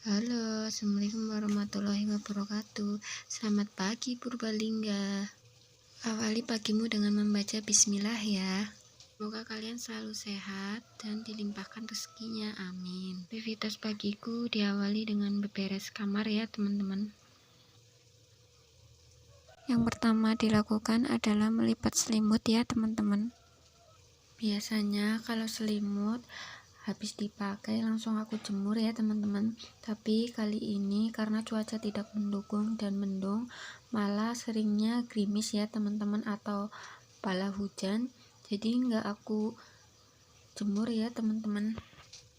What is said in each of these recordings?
Halo, Assalamualaikum warahmatullahi wabarakatuh. Selamat pagi Purbalingga. Awali pagimu dengan membaca bismillah ya. Semoga kalian selalu sehat dan dilimpahkan rezekinya, amin. Aktivitas pagiku diawali dengan beberes kamar ya teman-teman. Yang pertama dilakukan adalah melipat selimut ya teman-teman. Biasanya kalau selimut habis dipakai langsung aku jemur ya teman-teman, tapi kali ini karena cuaca tidak mendukung dan mendung, malah seringnya gerimis ya teman-teman, atau bala hujan, jadi nggak aku jemur ya teman-teman.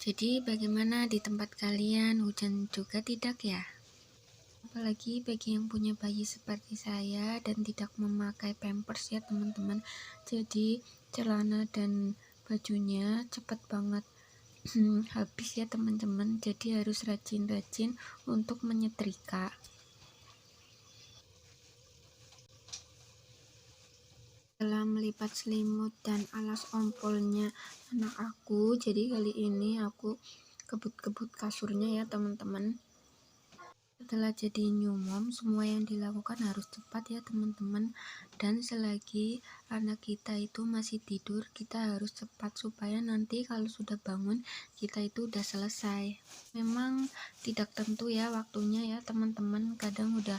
Jadi bagaimana di tempat kalian, hujan juga tidak ya? Apalagi bagi yang punya bayi seperti saya dan tidak memakai pampers ya teman-teman, jadi celana dan bajunya cepat banget habis ya teman-teman, jadi harus rajin-rajin untuk menyetrika. Setelah melipat selimut dan alas ompolnya anak aku, jadi kali ini aku kebut-kebut kasurnya ya teman-teman. Setelah jadi new mom, semua yang dilakukan harus cepat ya teman-teman, dan selagi anak kita itu masih tidur, kita harus cepat supaya nanti kalau sudah bangun kita itu udah selesai. Memang tidak tentu ya waktunya ya teman-teman, kadang udah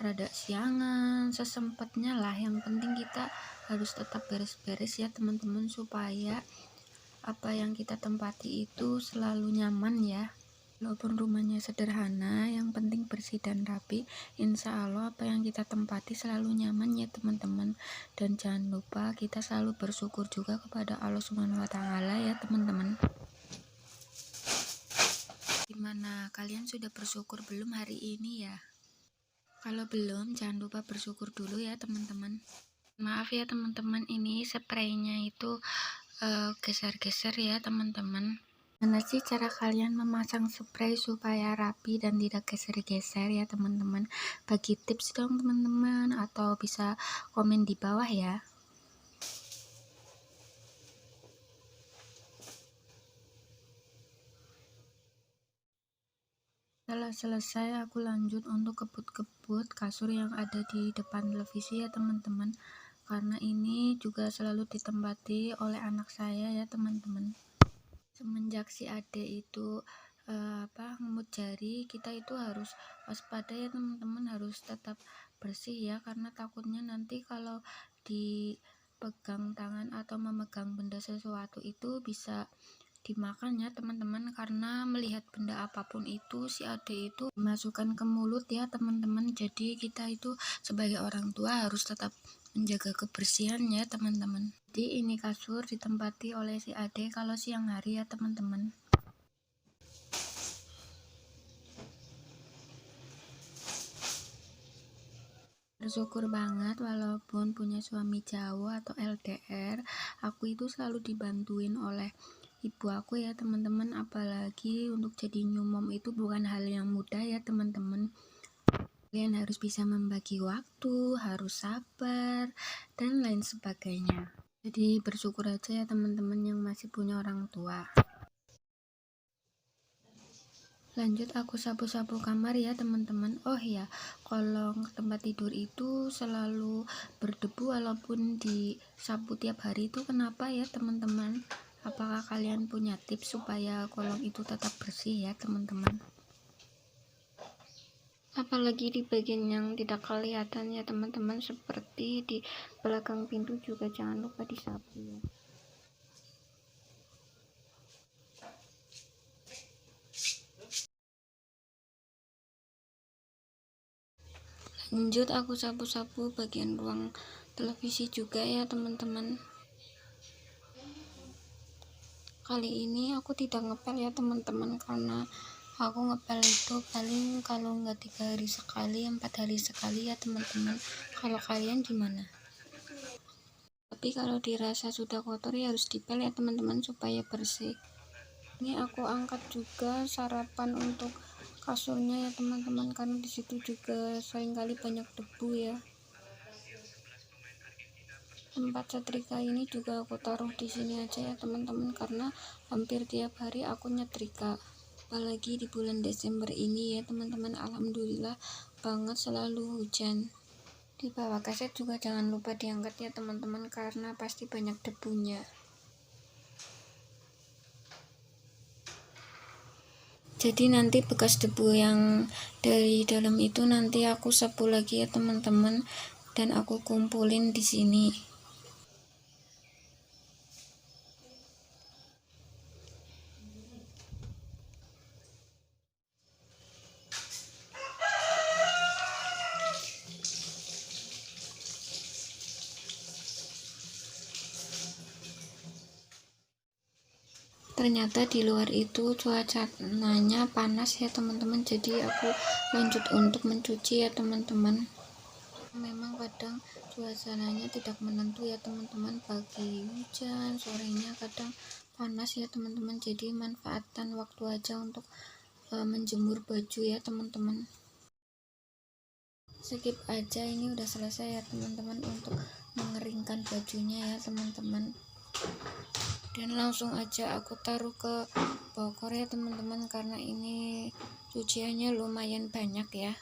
rada siangan, sesempatnya lah, yang penting kita harus tetap beres-beres ya teman-teman, supaya apa yang kita tempati itu selalu nyaman ya. Walaupun rumahnya sederhana, yang penting bersih dan rapi, insya Allah apa yang kita tempati selalu nyaman ya teman-teman. Dan jangan lupa kita selalu bersyukur juga kepada Allah Subhanahu wa Ta'ala ya teman-teman. Gimana, kalian sudah bersyukur belum hari ini ya? Kalau belum, jangan lupa bersyukur dulu ya teman-teman. Maaf ya teman-teman, ini spraynya itu geser-geser ya teman-teman. Gimana sih cara kalian memasang spray supaya rapi dan tidak geser-geser ya teman-teman? Bagi tips dong teman-teman, atau bisa komen di bawah ya. Setelah selesai, aku lanjut untuk kebut-kebut kasur yang ada di depan televisi ya teman-teman, karena ini juga selalu ditempati oleh anak saya ya teman-teman. Semenjak si Ade itu ngemut jari, kita itu harus waspada ya teman-teman, harus tetap bersih ya, karena takutnya nanti kalau dipegang tangan atau memegang benda sesuatu itu bisa dimakan ya teman-teman, karena melihat benda apapun itu si Ade itu dimasukkan ke mulut ya teman-teman. Jadi kita itu sebagai orang tua harus tetap menjaga kebersihannya teman-teman. Jadi ini kasur ditempati oleh si Ade kalau siang hari ya teman-teman. Bersyukur banget walaupun punya suami jauh atau LDR, aku itu selalu dibantuin oleh ibu aku ya teman-teman. Apalagi untuk jadi new mom itu bukan hal yang mudah ya teman-teman. Kalian harus bisa membagi waktu, harus sabar, dan lain sebagainya. Jadi bersyukur aja ya teman-teman yang masih punya orang tua. Lanjut aku sapu-sapu kamar ya teman-teman. Oh ya, kolong tempat tidur itu selalu berdebu walaupun disapu tiap hari, itu kenapa ya teman-teman? Apakah kalian punya tips supaya kolong itu tetap bersih ya teman-teman? Apalagi di bagian yang tidak kelihatan ya teman-teman, seperti di belakang pintu juga jangan lupa disapu ya. Lanjut aku sapu-sapu bagian ruang televisi juga ya teman-teman. Kali ini aku tidak ngepel ya teman-teman, karena aku ngepel itu paling kalau nggak 3 hari sekali, 4 hari sekali ya teman-teman. Kalau kalian gimana? Tapi kalau dirasa sudah kotor ya harus dipel ya teman-teman supaya bersih. Ini aku angkat juga sarapan untuk kasurnya ya teman-teman, karena disitu juga seringkali banyak debu ya. Tempat setrika ini juga aku taruh di sini aja ya teman-teman, karena hampir tiap hari aku nyetrika. Apalagi di bulan Desember ini ya teman-teman, alhamdulillah banget selalu hujan. Di bawah kaset juga jangan lupa diangkat ya teman-teman, karena pasti banyak debunya. Jadi nanti bekas debu yang dari dalam itu nanti aku sapu lagi ya teman-teman, dan aku kumpulin di sini. Ternyata di luar itu cuacanya panas ya teman-teman, jadi aku lanjut untuk mencuci ya teman-teman. Memang kadang cuacanya tidak menentu ya teman-teman, pagi hujan, sorenya kadang panas ya teman-teman, jadi manfaatkan waktu aja untuk menjemur baju ya teman-teman. Skip aja, ini udah selesai ya teman-teman untuk mengeringkan bajunya ya teman-teman, dan langsung aja aku taruh ke bokor ya teman-teman, karena ini cuciannya lumayan banyak ya.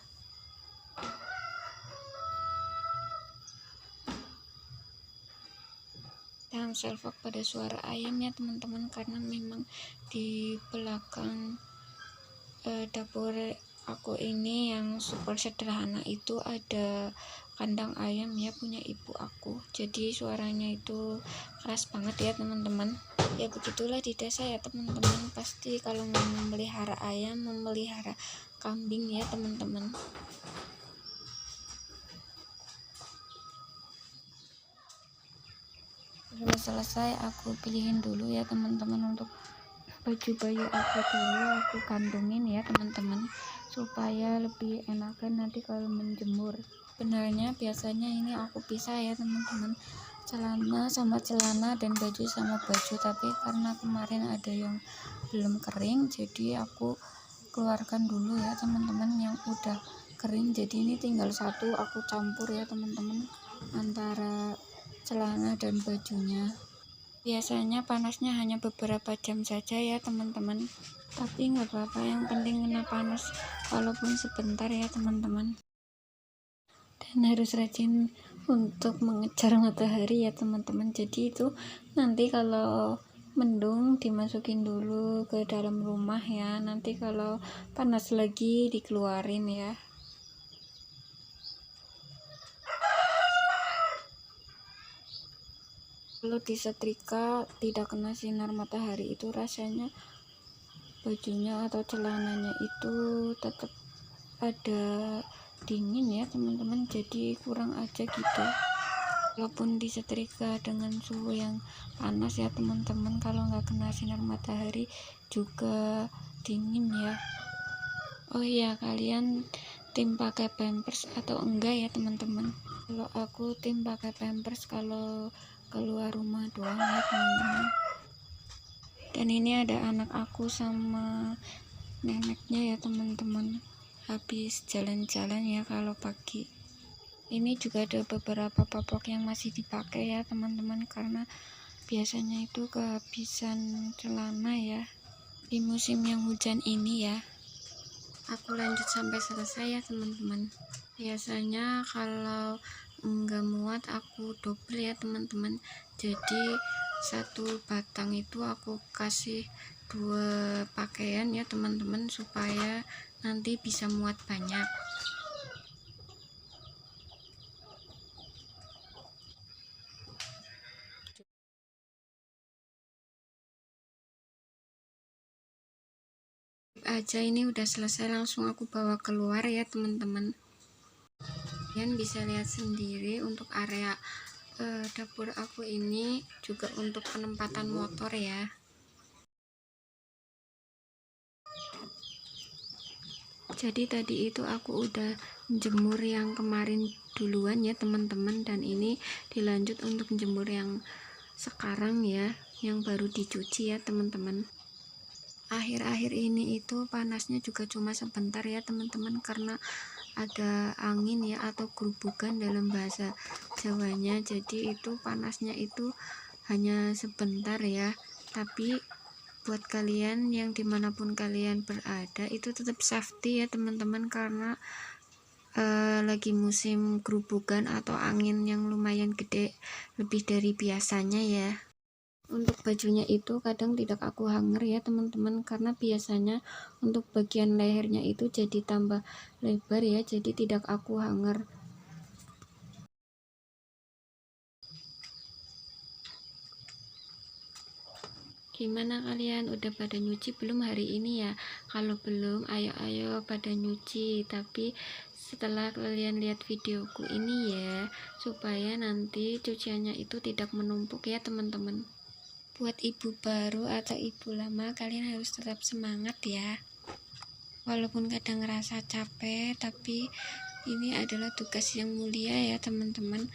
Jangan salvok pada suara ayam ya teman-teman, karena memang di belakang dapur aku ini yang super sederhana itu ada kandang ayam ya, punya ibu aku, jadi suaranya itu keras banget ya teman-teman. Ya begitulah di desa ya teman-teman, pasti kalau mau memelihara ayam, memelihara kambing ya teman-teman. Sudah selesai, aku pilihin dulu ya teman-teman untuk baju bayi aku dulu, aku kandungin ya teman-teman, supaya lebih enakan nanti kalau menjemur. Sebenarnya biasanya ini aku pisah ya teman-teman, celana sama celana dan baju sama baju, tapi karena kemarin ada yang belum kering, jadi aku keluarkan dulu ya teman-teman yang udah kering. Jadi ini tinggal satu aku campur ya teman-teman, antara celana dan bajunya. Biasanya panasnya hanya beberapa jam saja ya teman-teman, tapi nggak apa-apa, yang penting kena panas walaupun sebentar ya teman-teman. Dan harus rajin untuk mengejar matahari ya teman-teman. Jadi itu nanti kalau mendung dimasukin dulu ke dalam rumah ya, nanti kalau panas lagi dikeluarin ya. Kalau disetrika tidak kena sinar matahari itu rasanya bajunya atau celananya itu tetap ada dingin ya teman-teman, jadi kurang aja gitu. Walaupun disetrika dengan suhu yang panas ya teman-teman, kalau nggak kena sinar matahari juga dingin ya. Oh iya, kalian tim pakai pampers atau enggak ya teman-teman? Kalau aku tim pakai pampers kalau keluar rumah doang ya teman-teman. Dan ini ada anak aku sama neneknya ya teman-teman, habis jalan-jalan ya kalau pagi. Ini juga ada beberapa popok yang masih dipakai ya teman-teman, karena biasanya itu kehabisan celana ya di musim yang hujan ini ya. Aku lanjut sampai selesai ya teman-teman. Biasanya kalau enggak muat aku double ya teman-teman, jadi satu batang itu aku kasih 2 pakaian ya teman-teman, supaya nanti bisa muat banyak. Aja ini udah selesai, langsung aku bawa keluar ya teman-teman. Kalian bisa lihat sendiri untuk area dapur aku ini juga untuk penempatan motor ya. Jadi tadi itu aku udah jemur yang kemarin duluan ya teman-teman, dan ini dilanjut untuk jemur yang sekarang ya, yang baru dicuci ya teman-teman. Akhir-akhir ini itu panasnya juga cuma sebentar ya teman-teman, karena ada angin ya, atau gerubukan dalam bahasa Jawanya. Jadi itu panasnya itu hanya sebentar ya, tapi buat kalian yang dimanapun kalian berada itu tetap safety ya teman-teman, karena lagi musim gerubukan atau angin yang lumayan gede, lebih dari biasanya ya. Untuk bajunya itu kadang tidak aku hanger ya teman-teman, karena biasanya untuk bagian lehernya itu jadi tambah lebar ya, jadi tidak aku hanger. Gimana kalian, udah pada nyuci belum hari ini ya? Kalau belum, ayo pada nyuci. Tapi setelah kalian lihat videoku ini ya, supaya nanti cuciannya itu tidak menumpuk ya teman-teman. Buat ibu baru atau ibu lama, kalian harus tetap semangat ya. Walaupun kadang ngerasa capek, tapi ini adalah tugas yang mulia ya teman-teman.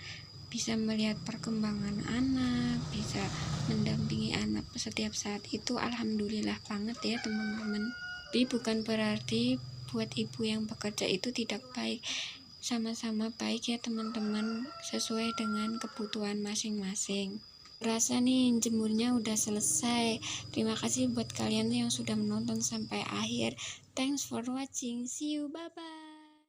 Bisa melihat perkembangan anak, bisa mendampingi anak setiap saat itu alhamdulillah banget ya teman-teman. Tapi bukan berarti buat ibu yang bekerja itu tidak baik, sama-sama baik ya teman-teman, sesuai dengan kebutuhan masing-masing. Rasa nih jemurnya udah selesai. Terima kasih buat kalian yang sudah menonton sampai akhir. Thanks for watching, see you, bye bye.